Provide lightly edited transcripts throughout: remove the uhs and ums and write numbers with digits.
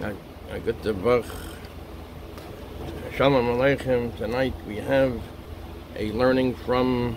I got the Bach. Shalom Aleichem. Tonight we have a learning from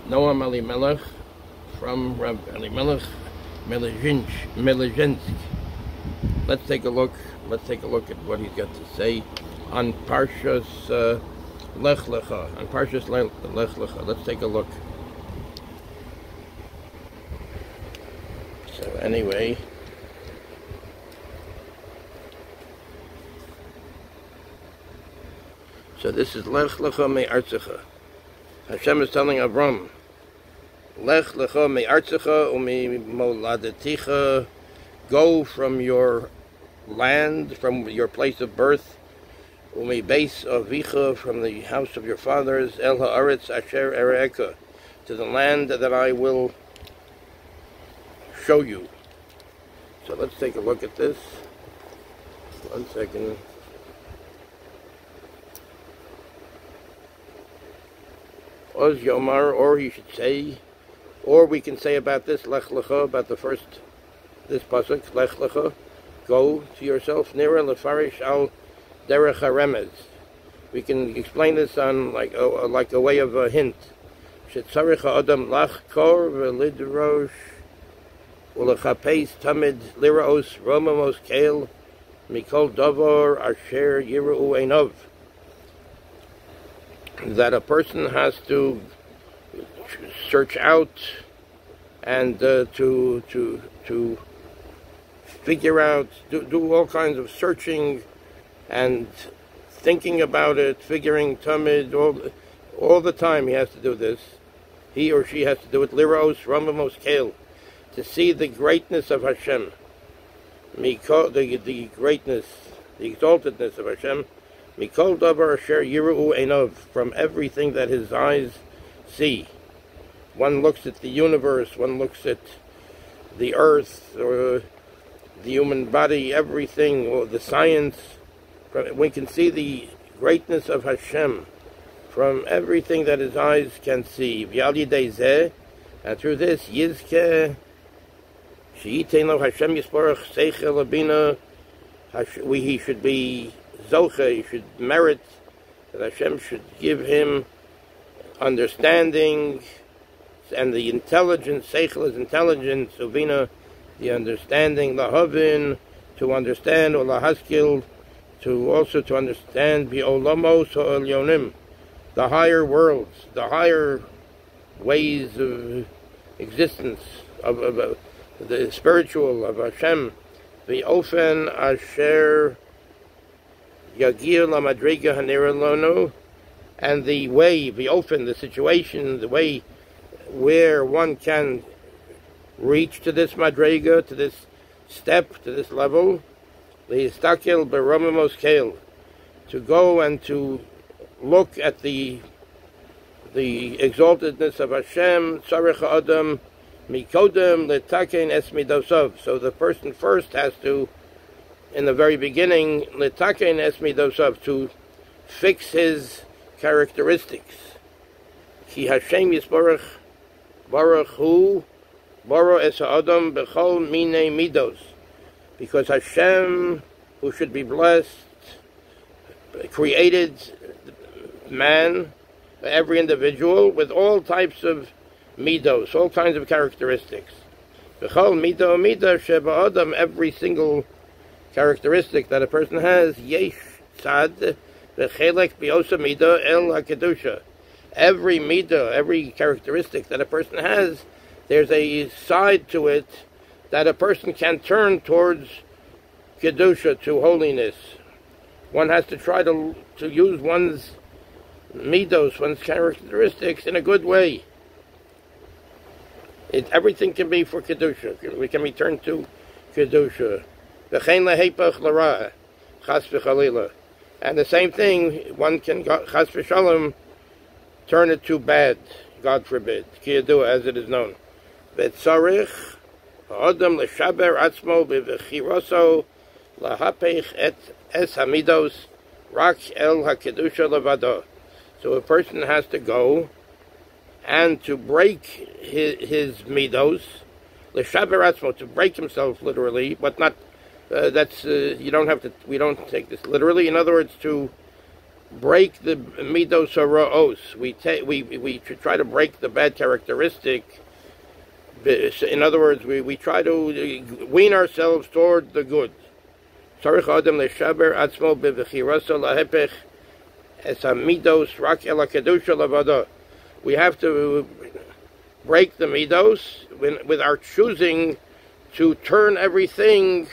Noam Elimlech, from Rav Elimlech Melezhinsk. Let's take a look at what he's got to say on Parshas Lech Lecha. On Parshas Lech Lecha. Let's take a look. So anyway, so this is Lech Lecha me'artzecha. Hashem is telling Avram, Lech Lecha me'artzecha u'mimoladetecha, go from your land, from your place of birth, u'mibeis avicha, from the house of your fathers, el ha'aretz asher ere'eka, to the land that I will show you. So let's take a look at this. 1 second. Oz Yomar, or he should say, or we can say about this Lech Lecha, about the first, this pasuk Lech Lecha, go to yourself, Nira lefarish al derech haremez. We can explain this on like a way of a hint. Shetzarich ha'adam lachkor v'lidrosh u'lechapes tamid liraos romamos keil mikol davar asher yiru'u einov. That a person has to search out and to figure out, do all kinds of searching and thinking about it, figuring tamid, all the time he has to do this. He or she has to do it, liraos ramamos keil, to see the greatness of Hashem, the greatness, the exaltedness of Hashem, mikol davar asher yiru'u einov, from everything that his eyes see. One looks at the universe, one looks at the earth, or the human body, everything, or the science. We can see the greatness of Hashem from everything that his eyes can see. V'al yidei zeh, and through this, yizkeh, she'yitein lo Hashem yisborach seichel abina, he should be zoche, he should merit, that Hashem should give him understanding and the intelligence. Seichel is intelligence, uvina, the understanding, lahavin, to understand, or lahaskil, to understand, bi'olamos ha'olyonim, the higher worlds, the higher ways of existence, of the spiritual of Hashem, bi'ofen asher yagir lamadriga hanira lono, and the way, bi'ofen, the situation, the way where one can reach to this madrega, to this step, to this level, lehistakil beramamos keil, to go and to look at the exaltedness of Hashem, tzarich adam mikodem letaken es midosov. So the person first has to, in the very beginning, letaken es midosov, to fix his characteristics. Ki Hashem yisborach baruch hu baro es ha'adam b'chol minei midos, because Hashem, who should be blessed, created man, every individual, with all types of midos, all kinds of characteristics. B'chol mido midah sheba adam, every single characteristic that a person has, yesh tzad v'chelek b'osa midah el hakedusha. Every midah, every characteristic that a person has, there's a side to it that a person can turn towards kedusha, to holiness. One has to try to use one's midos, one's characteristics, in a good way. Everything can be for kedusha. We can be turned to kedusha. V'chein lehepach l'ra, chas v'chalila. And the same thing, one can, chas v'shalom, turn it to bad, God forbid, kiyadu, as it is known. V'tzarich ha'adam l'shaber atzmo b'v'chiroso lahapech et es hamidos rak el hakedusha levado. So a person has to go and to break his midos, l'shaber atzmo, to break himself literally, but not That's you don't have to. We don't take this literally. In other words, to break the midos haraos, we try to break the bad characteristic. In other words, we try to wean ourselves toward the good. Tzarich adam leshaber atzmo bevechiraso lahepech es hamidos rak el kedusha lavada. We have to break the midos with our choosing to turn everything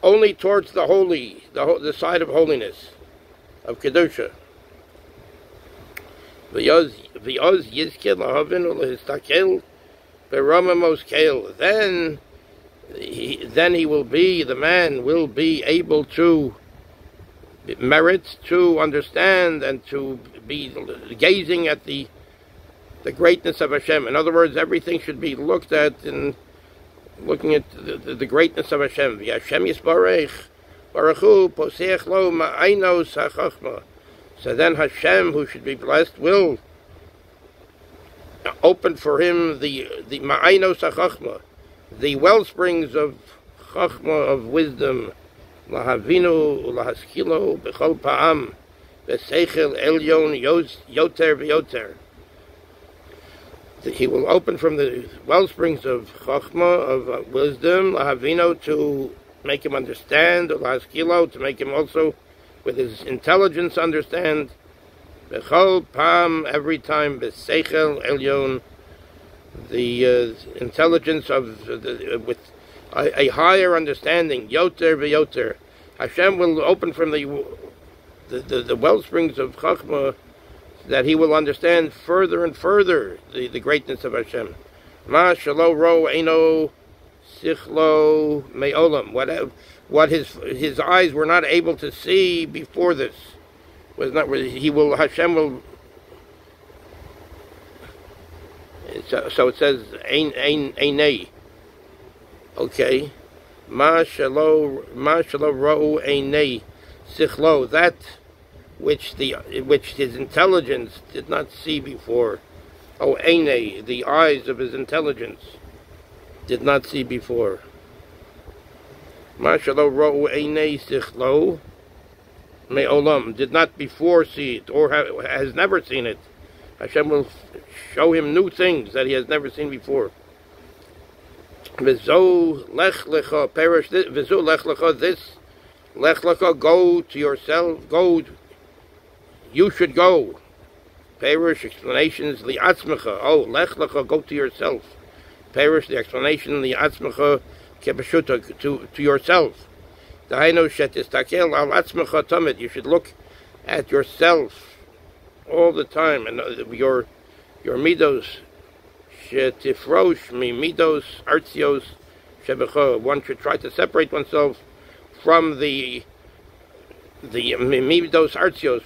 only towards the holy, the side of holiness, of kedusha. V'yoz yizke lahavin ulehistakel beramamos keil. Then he will be, the man will be able to merit, to understand, and to be gazing at the greatness of Hashem. In other words, everything should be looked at in looking at the greatness of Hashem. Hashem Yisbarech, Baruchu, Poseach Lo, Ma'ainos HaChachma. So then Hashem, who should be blessed, will open for him the Ma'ainos HaChachma, the well springs of Chachma, of wisdom, Lahavinu, Lahaskilo, Bechol Pa'am, Beseichel Elyon, Yoter V'Yoter. He will open from the well springs of Chachma, of wisdom, Lahavino, to make him understand, Lahaskilo, to make him also, with his intelligence, understand, Bechol Pam, every time, Beseichel Elyon, the intelligence of with a higher understanding, Yoter V'Yoter. Hashem will open from the well springs of Chachma, that he will understand further and further the greatness of Hashem. Ma shalo ro eino sichlo me'olam. What his eyes were not able to see before this was not. Hashem will. So it says einei. Okay. Ma shalo ro einei sichlo. That which his intelligence did not see before. Oh, Eine, the eyes of his intelligence did not see before. Mashalo ro'u Eine sichlo me'olam, did not before see it, or has never seen it. Hashem will show him new things that he has never seen before. V'zo Lech Lecha, perish this, V'zo Lech Lecha, this Lech Lecha, go to yourself, go. You should go. Perish explanations li'atzmecha. Oh, Lech Lecha, go to yourself. Perish the explanation li'atzmecha kebeshuta, to yourself. Dahainu shetistakel al atzmecha tamid. You should look at yourself all the time, and your midos shetifrosh mi midos artzios shebecha. One should try to separate oneself from the midos artzios,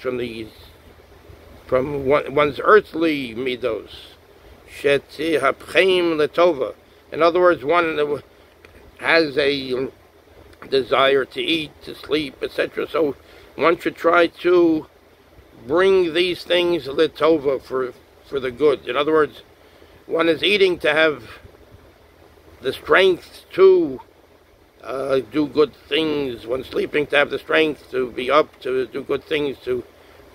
from one's earthly midos. Sheti hapcheim letova. In other words, one has a desire to eat, to sleep, etc. So one should try to bring these things letova for the good. In other words, one is eating to have the strength to do good things. One sleeping to have the strength to be up, to do good things, to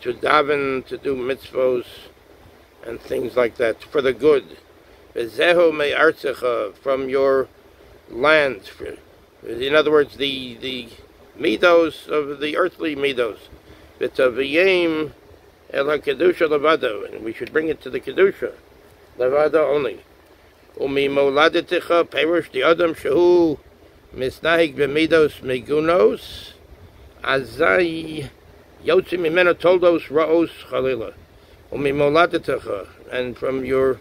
daven, to do mitzvos, and things like that, for the good. Zehu me'artzecha, from your land. In other words, the midos of the earthly midos. V'taviyim el ha-kedusha levada, and we should bring it to the kedusha levada only. Umi moladetecha perish the adam shehu misnahig b'midos megunos azai yotzi mimena toldos raos chalila. Umi moladetecha, and from your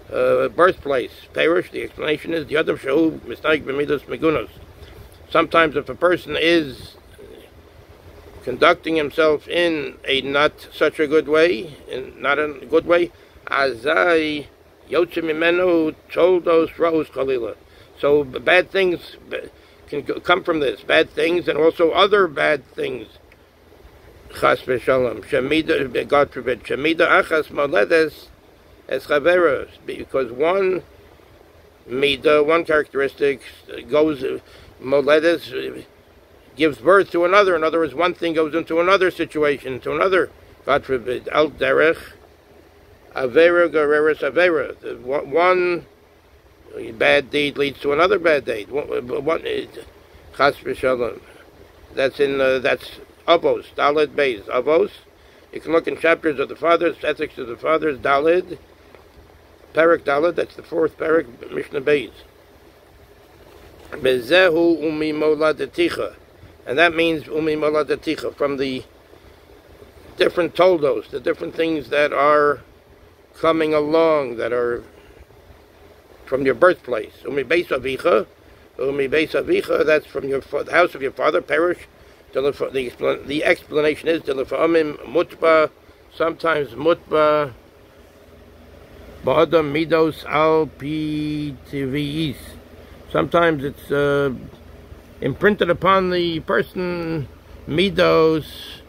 birthplace perish. The explanation is the adam shehu misnahig b'midos megunos. Sometimes if a person is conducting himself in a not such a good way, not a good way, azai yotzi mimenu toldos raos chalila. So bad things can come from this, bad things, and also other bad things. Chas v'shalom. Shemida, God forbid. Shemida achas moledes es chaveros, because one mida, one characteristic goes moledes gives birth to another. In other words, one thing goes into another situation, into another. God forbid, al derech avera gereres avera. One bad deed leads to another bad deed. One chas v'shalom. That's Avos, Daled Beis, Avos. You can look in chapters of the fathers, ethics of the fathers, Daled, Parak Daled, that's the fourth Parak, Mishnah Beis. Bezehu umi moladeticha. And that means umi moladeticha, from the different toldos, the different things that are coming along, that are from your birthplace. Umi beis avicha, that's from the house of your father, Perish. The explanation is mutba, sometimes mutba ba'adam midos al pi tvi'is. Sometimes it's imprinted upon the person midos,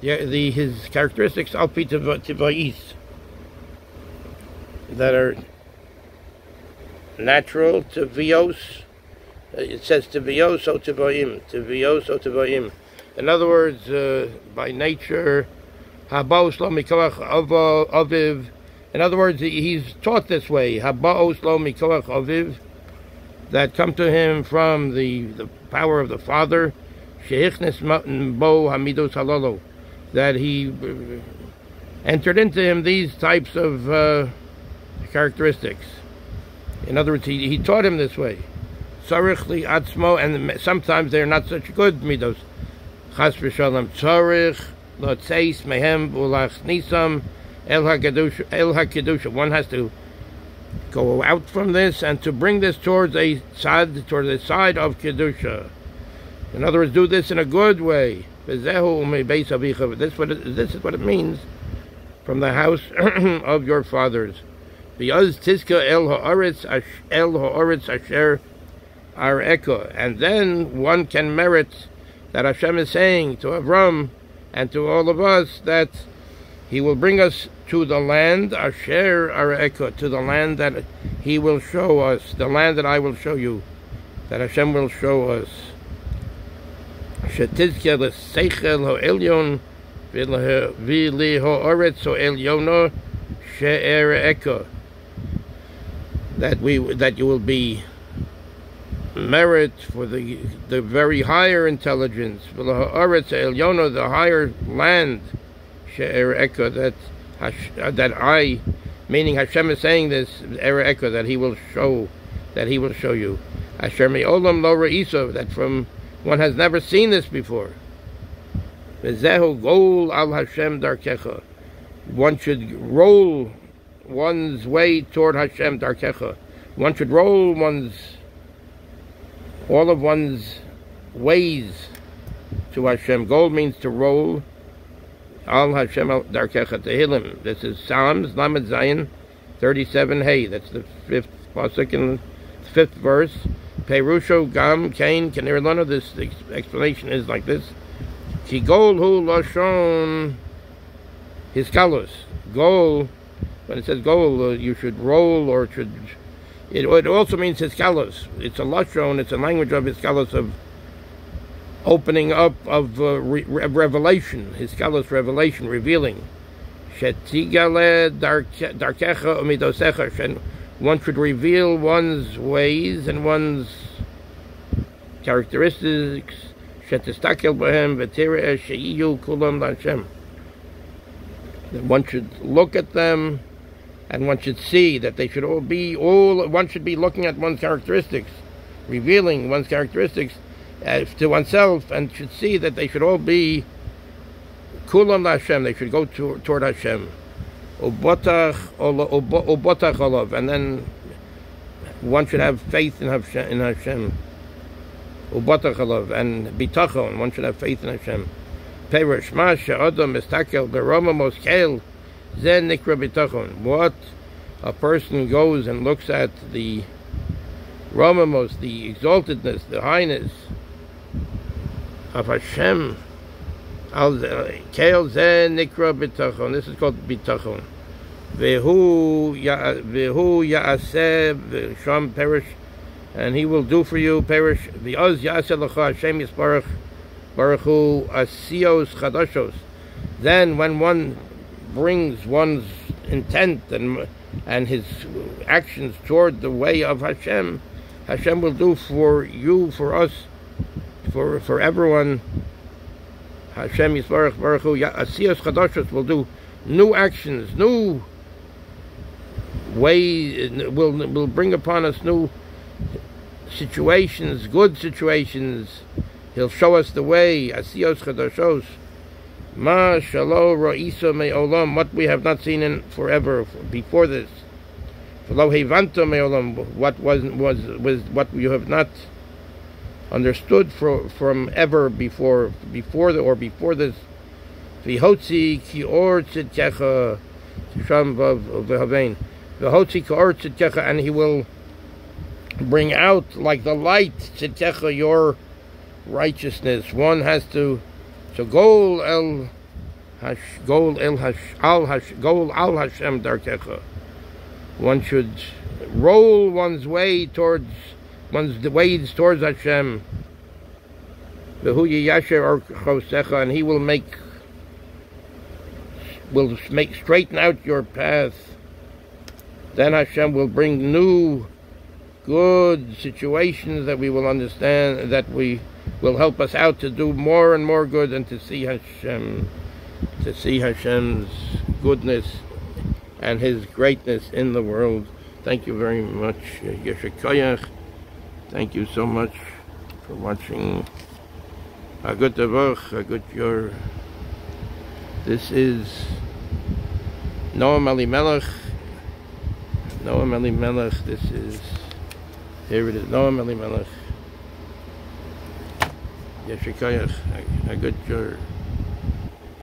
his characteristics al pi tvi'is, that are natural to vios. It says Tivios o Tivoim. In other words, by nature, Habos lo mikoach aviv. In other words, he's taught this way. Habos lo mikoach aviv, that come to him from the power of the Father. Sheichnes bo hamidos halolo, that he entered into him these types of characteristics. In other words, he taught him this way. Tzarich li atzmo, and sometimes they're not such good midos. Chas v'shalom tzarich lotzeis mehem ulachnisam el hakedusha. One has to go out from this and to bring this towards the side of kedusha. In other words, do this in a good way. V'zehu umi beis avicha. This is what it means, from the house of your fathers. V'yaz tizka el ha'aretz asher our echo, and then one can merit that Hashem is saying to Avram and to all of us that He will bring us to the land Asher our echo, to the land that He will show us, the land that I will show you, that Hashem will show us. Shetizke l'seichel ha'elyon v'li ha'oretz ha'elyono she'er echo, that you will be merit for the very higher intelligence, the higher land, that I, meaning Hashem is saying this, that He will show you. Asher me'olam lo re'iso, that from one has never seen this before. V'zehu gol al Hashem darkecha. One should roll one's way toward Hashem darkecha. One should roll all of one's ways to Hashem. Gold means to roll. Al Hashem darkecha tehillim. This is Psalms Lamed Zayin 37. Hey, that's the fifth pasuk in the fifth verse. Perusho gam kain kenirlana. This explanation is like this: Ki gol hu lashon hiskalos. Gol. When it says gol, you should roll, or it also means hiskalos. It's a lashon. It's a language of hiskalos, of opening up of revelation. Hiskalos, revelation, revealing. Shetigale darkecha umidosecha. And one should reveal one's ways and one's characteristics. Shetistakel b'hem v'tireh she'iyu kulam l'Hashem. One should look at them, and one should see that they should one should be looking at one's characteristics, revealing one's characteristics to oneself, and should see that they should all be kulam l'Hashem. They should go toward Hashem. Ubotach olav, and then one should have faith in Hashem. Ubotach olav, and bitachon, one should have faith in Hashem. Perish ma she'adam mistakel beroma moskel zen nikra bitachon. What a person goes and looks at the romamos, the exaltedness, the highness of Hashem. Kel zen nikra bitachon. This is called bitachon. Vehu yaaseh v'sham perish and He will do for you. Perish v'oz yaseh lecha Hashem yisbarach baruch hu asiyos chadashos. Then, when one brings one's intent and his actions toward the way of Hashem, Hashem will do for you, for us, for everyone. Hashem yisbarach baruch hu asiyos chadashos will do new actions, new way, will bring upon us new situations, good situations. He'll show us the way. Asiyos chadashos, ma shalo ra'isa me'olam, what we have not seen in forever before this. V'lo hevanta me'olam, what was what you have not understood from ever before this. V'hotzi ki or tzidkecha sham v'havein. V'hotzi ki or tzidkecha, and He will bring out like the light, tzidkecha, your righteousness. One has to, so goal al Hashem darkecha. One should roll one's ways towards Hashem. V'hu yiyasher orchosecha, and He will straighten out your path. Then Hashem will bring new good situations that we will understand, that we will help us out to do more and more good, and to see Hashem, to see Hashem's goodness and His greatness in the world. Thank you very much, Yeshikoyach. Thank you so much for watching. A good Tavach, a good Yor. This is Noam Elimlech. Noam Elimlech. This is, here it is, Noam Elimlech. Yeshikoyach, a good Yor.